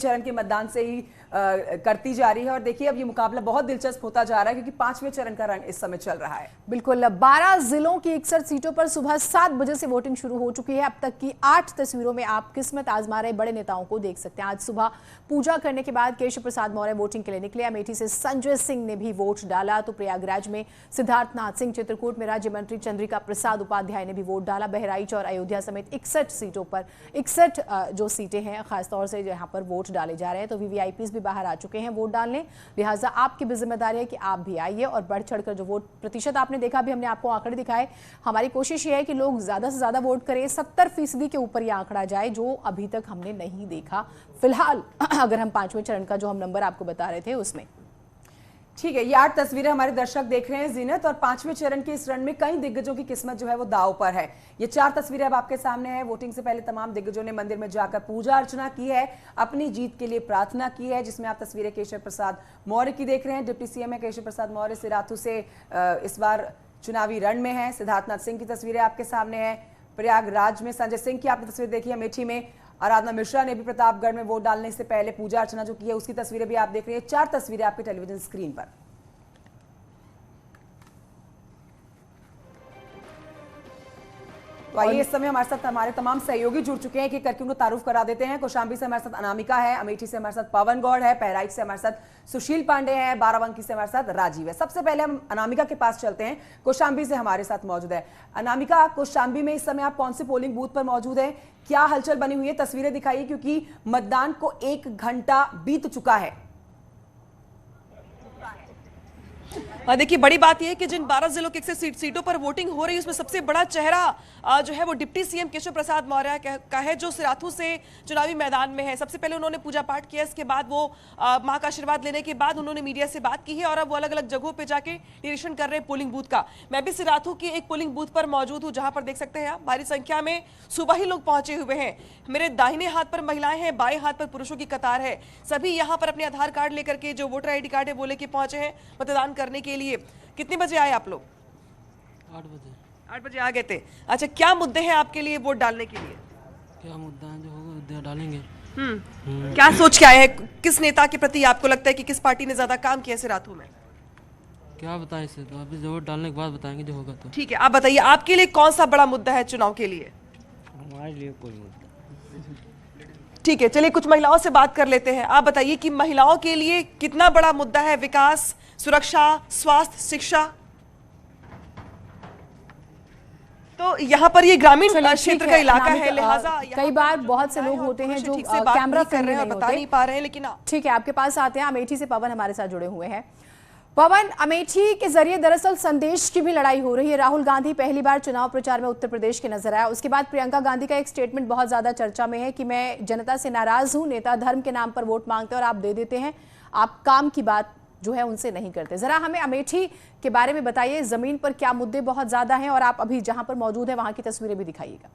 चरण के मतदान से ही करती जा रही है। और देखिए अब ये मुकाबला बहुत दिलचस्प होता जा रहा है क्योंकि 5वें चरण का रन इस समय चल रहा है। बिल्कुल 12 जिलों की 61 सीटों पर सुबह 7 बजे से वोटिंग शुरू हो चुकी है। अब तक की 8 तस्वीरों में आप किस्मत आजमा रहे बड़े नेताओं को देख सकते हैं। आज सुबह पूजा करने के बाद केशव प्रसाद मौर्य वोटिंग के लिए निकले। अमेठी से संजय सिंह ने भी वोट डाला तो प्रयागराज में सिद्धार्थनाथ सिंह, चित्रकूट में राज्य मंत्री चंद्रिका प्रसाद उपाध्याय ने भी वोट डाला। बहराइच और अयोध्या समेत 61 सीटों पर 61 जो सीटें हैं खासतौर से यहाँ पर वोट डाले जा रहे हैं। तो वीवीआईपीज भी बाहर आ चुके हैं वोट डालने, लिहाजा आपकी भी जिम्मेदारी है कि आप भी आइए और बढ़ चढ़कर जो वोट प्रतिशत आपने देखा, भी हमने आपको आंकड़े दिखाए। हमारी कोशिश ये है कि लोग ज्यादा से ज्यादा वोट करें, 70% के ऊपर यह आंकड़ा जाए जो अभी तक हमने नहीं देखा फिलहाल अगर हम 5वें चरण का जो हम नंबर आपको बता रहे थे उसमें। ठीक है, ये 8 तस्वीरें हमारे दर्शक देख रहे हैं जीनत, और 5वें चरण के इस रण में कई दिग्गजों की किस्मत जो है वो दांव पर है। ये 4 तस्वीरें अब आपके सामने है। वोटिंग से पहले तमाम दिग्गजों ने मंदिर में जाकर पूजा अर्चना की है, अपनी जीत के लिए प्रार्थना की है, जिसमें आप तस्वीरें केशव प्रसाद मौर्य की देख रहे हैं। डिप्टी सीएम है केशव प्रसाद मौर्य, सिराथू से इस बार चुनावी रण में है। सिद्धार्थनाथ सिंह की तस्वीरें आपके सामने है। प्रयागराज में संजय सिंह की आपने तस्वीर देखी है। अमेठी में आराधना मिश्रा ने भी प्रतापगढ़ में वोट डालने से पहले पूजा अर्चना जो की है उसकी तस्वीरें भी आप देख रहे हैं। 4 तस्वीरें आपके टेलीविजन स्क्रीन पर। तो आइए इस समय हमारे साथ हमारे तमाम सहयोगी जुड़ चुके हैं कि करके उनको तारुफ करा देते हैं। कौशाम्बी से हमारे साथ अनामिका है, अमेठी से हमारे साथ पवन गौड़ है, बहराइच से हमारे साथ सुशील पांडे हैं, बाराबंकी से हमारे साथ राजीव है। सबसे पहले हम अनामिका के पास चलते हैं, कौशाम्बी से हमारे साथ मौजूद है। अनामिका, कौशाम्बी में इस समय आप कौन से पोलिंग बूथ पर मौजूद है, क्या हलचल बनी हुई है, तस्वीरें दिखाइए क्योंकि मतदान को 1 घंटा बीत चुका है। देखिए बड़ी बात यह है कि जिन 12 जिलों की 61 सीटों पर वोटिंग हो रही है उसमें सबसे बड़ा चेहरा जो है वो डिप्टी सीएम केशव प्रसाद मौर्य का है, जो सिराथू से चुनावी मैदान में है। सबसे पहले उन्होंने पूजा पाठ किया, इसके बाद वो मां का आशीर्वाद लेने के बाद उन्होंने मीडिया से बात की है और अब वो अलग अलग जगहों पे जाके निरीक्षण कर रहे हैं पोलिंग बूथ का। मैं भी सिराथू के एक पोलिंग बूथ पर मौजूद हूँ जहां पर देख सकते हैं आप भारी संख्या में सुबह ही लोग पहुंचे हुए हैं। मेरे दाहिने हाथ पर महिलाएं हैं, बाएं हाथ पर पुरुषों की कतार है। सभी यहाँ पर अपने आधार कार्ड लेकर के, जो वोटर ID कार्ड है वो लेके पहुंचे हैं मतदान करने के लिए। कितने बजे आए आप लोग? 8 बजे। 8 बजे आ गए थे। अच्छा, क्या मुद्दे हैं आपके लिए वोट डालने के लिए? क्या मुद्दा है जो होगा डालेंगे। क्या सोच के आए हैं? किस नेता के प्रति आपको लगता है कि किस पार्टी ने ज्यादा काम किया सिराथू में? क्या बताएं इसे, तो अभी वोट डालने के बाद बताएंगे जो होगा। तो ठीक है, आप बताइए आपके लिए कौन सा बड़ा मुद्दा है चुनाव के लिए? हमारे लिए कोई मुद्दा। ठीक है, चलिए कुछ महिलाओं से बात कर लेते हैं। आप बताइए कि महिलाओं के लिए कितना बड़ा मुद्दा है विकास, सुरक्षा, स्वास्थ्य, शिक्षा? तो यहाँ पर ये ग्रामीण क्षेत्र का इलाका है, लिहाजा कई बार बहुत से लोग होते हैं जो कैमरा कर रहे हैं और बता नहीं पा रहे हैं, लेकिन ठीक है आपके पास आते हैं। अमेठी से पवन हमारे साथ जुड़े हुए हैं। पवन, अमेठी के जरिए दरअसल संदेश की भी लड़ाई हो रही है। राहुल गांधी पहली बार चुनाव प्रचार में उत्तर प्रदेश के नजर आया, उसके बाद प्रियंका गांधी का एक स्टेटमेंट बहुत ज्यादा चर्चा में है कि मैं जनता से नाराज हूं, नेता धर्म के नाम पर वोट मांगते हैं और आप दे देते हैं, आप काम की बात जो है उनसे नहीं करते। जरा हमें अमेठी के बारे में बताइए, जमीन पर क्या मुद्दे बहुत ज्यादा हैं और आप अभी जहां पर मौजूद हैं वहां की तस्वीरें भी दिखाइएगा।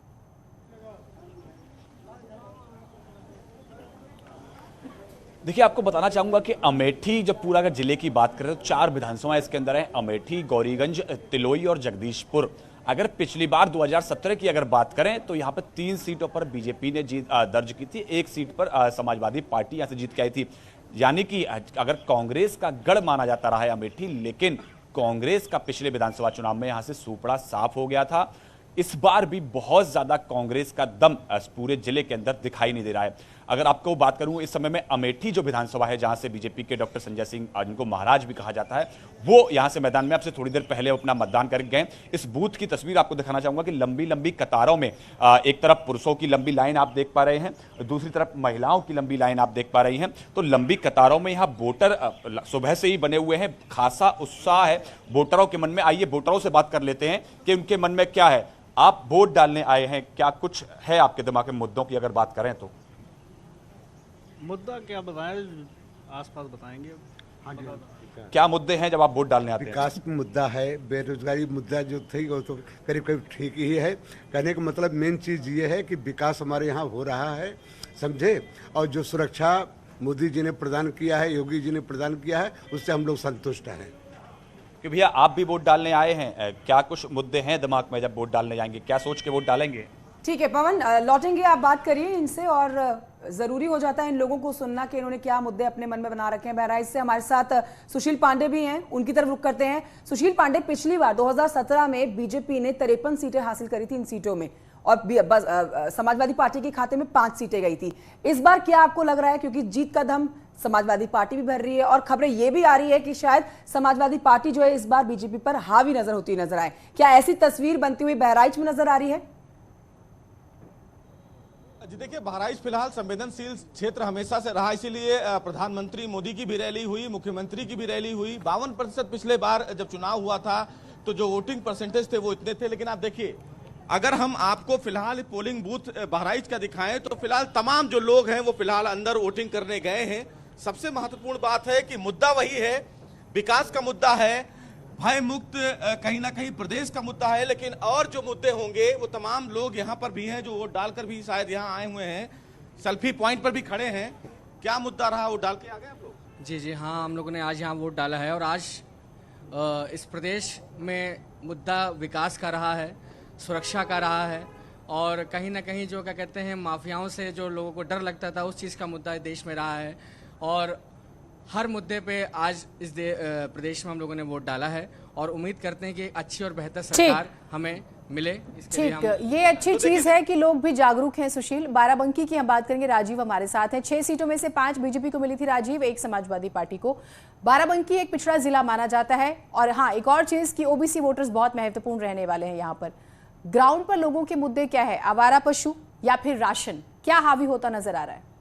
देखिए, आपको बताना चाहूंगा कि अमेठी जब पूरा अगर जिले की बात करें तो 4 विधानसभा इसके अंदर है, अमेठी, गौरीगंज, तिलोई और जगदीशपुर। अगर पिछली बार 2017 की अगर बात करें तो यहाँ पर 3 सीटों पर बीजेपी ने जीत दर्ज की थी, 1 सीट पर समाजवादी पार्टी यहाँ से जीत के आई थी। यानी कि अगर कांग्रेस का गढ़ माना जाता रहा है अमेठी, लेकिन कांग्रेस का पिछले विधानसभा चुनाव में यहाँ से सूपड़ा साफ हो गया था। इस बार भी बहुत ज्यादा कांग्रेस का दम पूरे जिले के अंदर दिखाई नहीं दे रहा है। अगर आपको बात करूं इस समय में अमेठी जो विधानसभा है जहां से बीजेपी के डॉक्टर संजय सिंह, जिनको महाराज भी कहा जाता है, वो यहां से मैदान में आपसे थोड़ी देर पहले अपना मतदान कर गए। इस बूथ की तस्वीर आपको दिखाना चाहूंगा कि लंबी लंबी कतारों में एक तरफ पुरुषों की लंबी लाइन आप देख पा रहे हैं, दूसरी तरफ महिलाओं की लंबी लाइन आप देख पा रही हैं। तो लंबी कतारों में यहाँ वोटर सुबह से ही बने हुए हैं, खासा उत्साह है वोटरों के मन में। आइए वोटरों से बात कर लेते हैं कि उनके मन में क्या है। आप वोट डालने आए हैं, क्या कुछ है आपके दिमाग में मुद्दों की अगर बात करें तो? मुद्दा क्या बताएं, आसपास बताएंगे। हाँ जी, क्या मुद्दे हैं जब आप वोट डालने आते हैं? विकास मुद्दा है, बेरोजगारी मुद्दा जो थी वो तो करीब करीब ठीक ही है। कहने का मतलब मेन चीज़ ये है कि विकास हमारे यहाँ हो रहा है, समझे। और जो सुरक्षा मोदी जी ने प्रदान किया है, योगी जी ने प्रदान किया है, उससे हम लोग संतुष्ट हैं। कि भैया आप भी वोट डालने आए हैं, क्या कुछ मुद्दे हैं दिमाग में जब वोट डालने जाएंगे, क्या सोच के वोट डालेंगे? ठीक है पवन, लौटेंगे, आप बात करिए इनसे और जरूरी हो जाता है इन लोगों को सुनना कि इन्होंने क्या मुद्दे अपने मन में बना रखे हैं। बहराइच से हमारे साथ सुशील पांडे भी हैं, उनकी तरफ रुख करते हैं। सुशील पांडे, पिछली बार 2017 में बीजेपी ने 53 सीटें हासिल करी थी इन सीटों में, और समाजवादी पार्टी के खाते में 5 सीटें गई थी। इस बार क्या आपको लग रहा है, क्योंकि जीत का दम समाजवादी पार्टी भी भर रही है और खबरें ये भी आ रही है कि शायद समाजवादी पार्टी जो है इस बार बीजेपी पर हावी नजर होती नजर आए, क्या ऐसी तस्वीर बनती हुई बहराइच में नजर आ रही है? जी देखिए, बहराइच फिलहाल संवेदनशील क्षेत्र हमेशा से रहा, इसीलिए प्रधानमंत्री मोदी की भी रैली हुई, मुख्यमंत्री की भी रैली हुई। 52% पिछले बार जब चुनाव हुआ था तो जो वोटिंग परसेंटेज थे वो इतने थे। लेकिन आप देखिए, अगर हम आपको फिलहाल पोलिंग बूथ बहराइच का दिखाएं तो फिलहाल तमाम जो लोग हैं वो फिलहाल अंदर वोटिंग करने गए हैं। सबसे महत्वपूर्ण बात है कि मुद्दा वही है, विकास का मुद्दा है, भय मुक्त कहीं ना कहीं प्रदेश का मुद्दा है। लेकिन और जो मुद्दे होंगे वो तमाम लोग यहाँ पर भी हैं जो वोट डालकर भी शायद यहाँ आए हुए हैं, सेल्फी पॉइंट पर भी खड़े हैं। क्या मुद्दा रहा, वो डाल के आ गए आप लोग? जी हाँ, हम लोगों ने आज यहाँ वोट डाला है और आज इस प्रदेश में मुद्दा विकास का रहा है, सुरक्षा का रहा है, और कहीं ना कहीं जो क्या कहते हैं माफियाओं से जो लोगों को डर लगता था उस चीज़ का मुद्दा देश में रहा है। और हर मुद्दे पे आज इस प्रदेश में हम लोगों ने वोट डाला है और उम्मीद करते हैं कि अच्छी और बेहतर सरकार हमें मिले। ठीक, ये अच्छी चीज है कि लोग भी जागरूक हैं। सुशील, बाराबंकी की हम बात करेंगे, राजीव हमारे साथ हैं। 6 सीटों में से 5 बीजेपी को मिली थी राजीव, 1 समाजवादी पार्टी को। बाराबंकी एक पिछड़ा जिला माना जाता है, और हाँ, एक और चीज कि ओबीसी वोटर्स बहुत महत्वपूर्ण रहने वाले हैं यहाँ पर। ग्राउंड पर लोगों के मुद्दे क्या है, आवारा पशु या फिर राशन, क्या हावी होता नजर आ रहा है?